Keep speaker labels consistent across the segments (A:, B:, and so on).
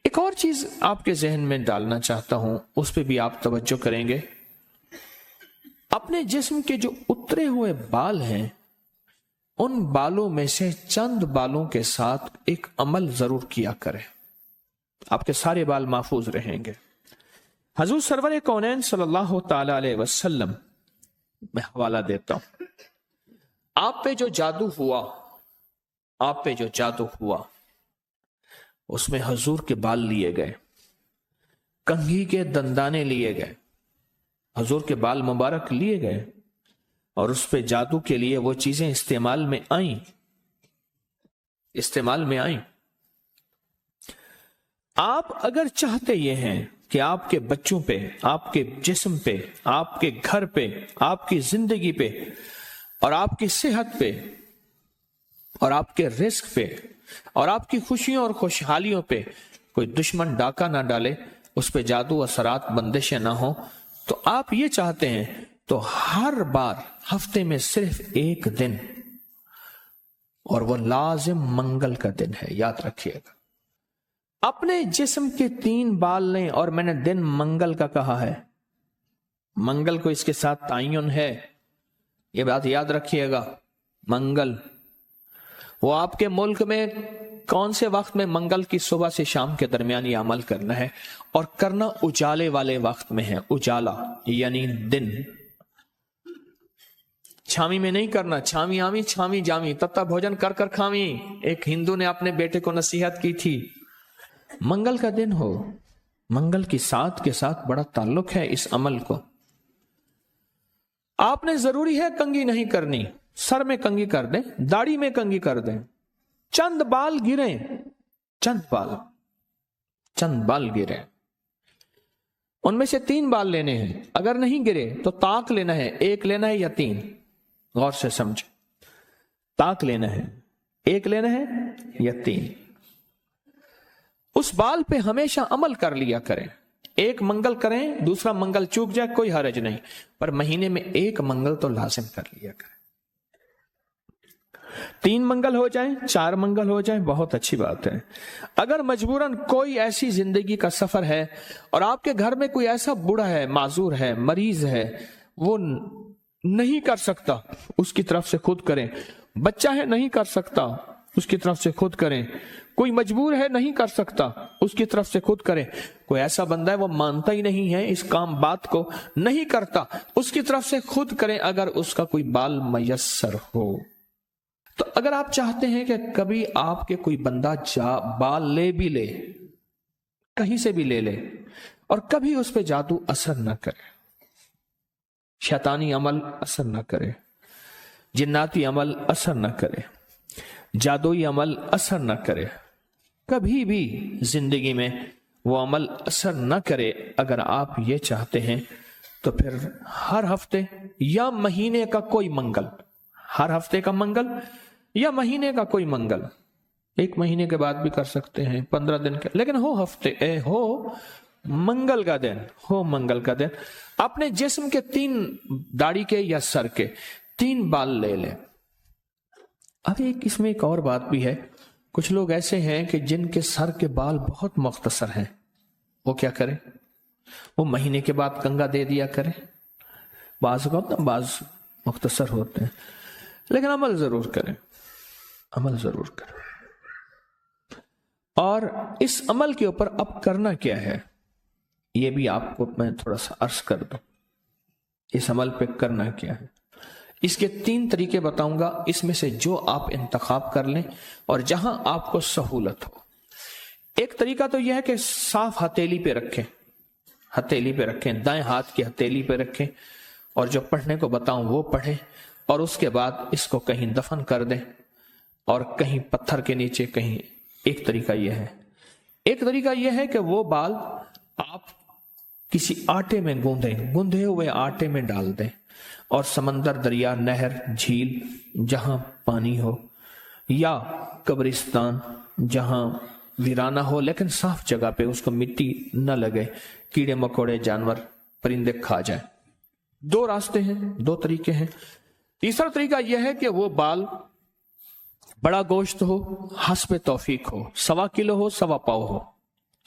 A: ایک اور چیز آپ کے ذہن میں ڈالنا چاہتا ہوں، اس پہ بھی آپ توجہ کریں گے۔ اپنے جسم کے جو اترے ہوئے بال ہیں، ان بالوں میں سے چند بالوں کے ساتھ ایک عمل ضرور کیا کریں، آپ کے سارے بال محفوظ رہیں گے۔ حضور سرور کونین صلی اللہ تعالی علیہ وسلم، میں حوالہ دیتا ہوں، آپ پہ جو جادو ہوا اس میں حضور کے بال لیے گئے، کنگھی کے دندانے لیے گئے، حضور کے بال مبارک لیے گئے، اور اس پہ جادو کے لیے وہ چیزیں استعمال میں آئیں۔ آپ اگر چاہتے یہ ہیں کہ آپ کے بچوں پہ، آپ کے جسم پہ، آپ کے گھر پہ، آپ کی زندگی پہ، اور آپ کی صحت پہ، اور آپ کے رزق پہ، اور آپ کی خوشیوں اور خوشحالیوں پہ کوئی دشمن ڈاکہ نہ ڈالے، اس پہ جادو اثرات بندشیں نہ ہوں، تو آپ یہ چاہتے ہیں تو ہر بار ہفتے میں صرف ایک دن، اور وہ لازم منگل کا دن ہے، یاد رکھیے گا، اپنے جسم کے 3 بال لیں، اور میں نے دن منگل کا کہا ہے، منگل کو اس کے ساتھ تعین ہے، یہ بات یاد رکھیے گا۔ منگل، وہ آپ کے ملک میں کون سے وقت میں منگل کی صبح سے شام کے درمیان یہ عمل کرنا ہے، اور کرنا اجالے والے وقت میں ہے، اجالا یعنی دن، چھامی میں نہیں کرنا، چھامی آمی چھامی جامی، تتا بھوجن کر کر کھامی، ایک ہندو نے اپنے بیٹے کو نصیحت کی تھی۔ منگل کا دن ہو، منگل کی ساتھ کے ساتھ بڑا تعلق ہے اس عمل کو۔ آپ نے ضروری ہے کنگھی نہیں کرنی، سر میں کنگھی کر دیں، داڑھی میں کنگھی کر دیں، چند بال گریں، چند بال گریں، ان میں سے 3 بال لینے ہیں، اگر نہیں گرے تو طاق لینا ہے، 1 لینا ہے یا 3، غور سے سمجھیں، طاق لینا ہے، 1 لینا ہے یا 3۔ اس بال پہ ہمیشہ عمل کر لیا کریں، 1 منگل کریں، دوسرا منگل چوک جائے کوئی حرج نہیں، پر مہینے میں 1 منگل تو لازم کر لیا کریں، 3 منگل ہو جائیں، 4 منگل ہو جائیں، بہت اچھی بات ہے۔ اگر مجبوراً کوئی ایسی زندگی کا سفر ہے اور آپ کے گھر میں کوئی ایسا بوڑھا ہے، معذور ہے، مریض ہے، وہ نہیں کر سکتا، اس کی طرف سے خود کریں، بچہ ہے نہیں کر سکتا، اس کی طرف سے خود کریں، کوئی مجبور ہے نہیں کر سکتا، اس کی طرف سے خود کریں، کوئی ایسا بندہ ہے وہ مانتا ہی نہیں ہے اس کام بات کو، نہیں کرتا، اس کی طرف سے خود کریں اگر اس کا کوئی بال میسر ہو۔ تو اگر آپ چاہتے ہیں کہ کبھی آپ کے کوئی بندہ بال لے بھی لے، کہیں سے بھی لے لے، اور کبھی اس پہ جادو اثر نہ کرے، شیطانی عمل اثر نہ کرے، جناتی عمل اثر نہ کرے، جادوئی عمل اثر نہ کرے، کبھی بھی زندگی میں وہ عمل اثر نہ کرے، اگر آپ یہ چاہتے ہیں تو پھر ہر ہفتے یا مہینے کا کوئی منگل، ہر ہفتے کا منگل یا مہینے کا کوئی منگل، 1 مہینے کے بعد بھی کر سکتے ہیں، 15 دن کے، لیکن ہو منگل کا دن، ہو منگل کا دن، اپنے جسم کے 3 داڑھی کے یا سر کے 3 بال لے لیں۔ اب اس میں ایک اور بات بھی ہے، کچھ لوگ ایسے ہیں کہ جن کے سر کے بال بہت مختصر ہیں، وہ کیا کریں؟ وہ مہینے کے بعد کنگا دے دیا کریں، بعض مختصر ہوتے ہیں، لیکن عمل ضرور کریں، عمل ضرور کریں۔ اور اس عمل کے اوپر اب کرنا کیا ہے، یہ بھی آپ کو میں تھوڑا سا عرض کر دوں، اس عمل پہ کرنا کیا ہے۔ اس کے 3 طریقے بتاؤں گا، اس میں سے جو آپ انتخاب کر لیں اور جہاں آپ کو سہولت ہو۔ ایک طریقہ تو یہ ہے کہ صاف ہتھیلی پہ رکھیں، ہتھیلی پہ رکھیں، دائیں ہاتھ کی ہتھیلی پہ رکھیں، اور جو پڑھنے کو بتاؤں وہ پڑھیں، اور اس کے بعد اس کو کہیں دفن کر دیں، اور کہیں پتھر کے نیچے کہیں۔ ایک طریقہ یہ ہے۔ ایک طریقہ یہ ہے کہ وہ بال آپ کسی آٹے میں گوندھے ہوئے آٹے میں ڈال دیں، اور سمندر، دریا، نہر، جھیل جہاں پانی ہو، یا قبرستان جہاں ویرانہ ہو لیکن صاف جگہ پہ، اس کو مٹی نہ لگے، کیڑے مکوڑے، جانور، پرندے کھا جائیں۔ 2 راستے ہیں، 2 طریقے ہیں۔ تیسرا طریقہ یہ ہے کہ وہ بال بڑا گوشت ہو، حسب توفیق ہو، 1.25 کلو ہو، 1.25 پاؤ ہو،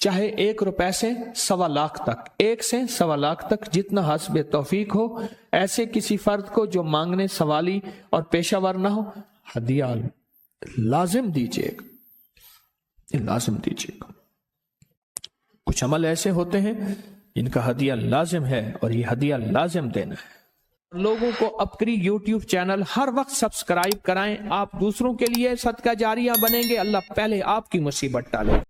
A: چاہے 1 روپے سے 1.25 لاکھ تک، 1 سے 1.25 لاکھ تک، جتنا حسب توفیق ہو، ایسے کسی فرد کو جو مانگنے سوالی اور پیشہ ور نہ ہو، ہدیہ لازم دیجیے گا، لازم دیجیے گا۔ کچھ عمل ایسے ہوتے ہیں جن کا ہدیہ لازم ہے، اور یہ ہدیہ لازم دینا ہے۔ لوگوں کو اپنی یوٹیوب چینل ہر وقت سبسکرائب کرائیں، آپ دوسروں کے لیے صدقہ جاریہ بنیں گے، اللہ پہلے آپ کی مصیبت ٹالے۔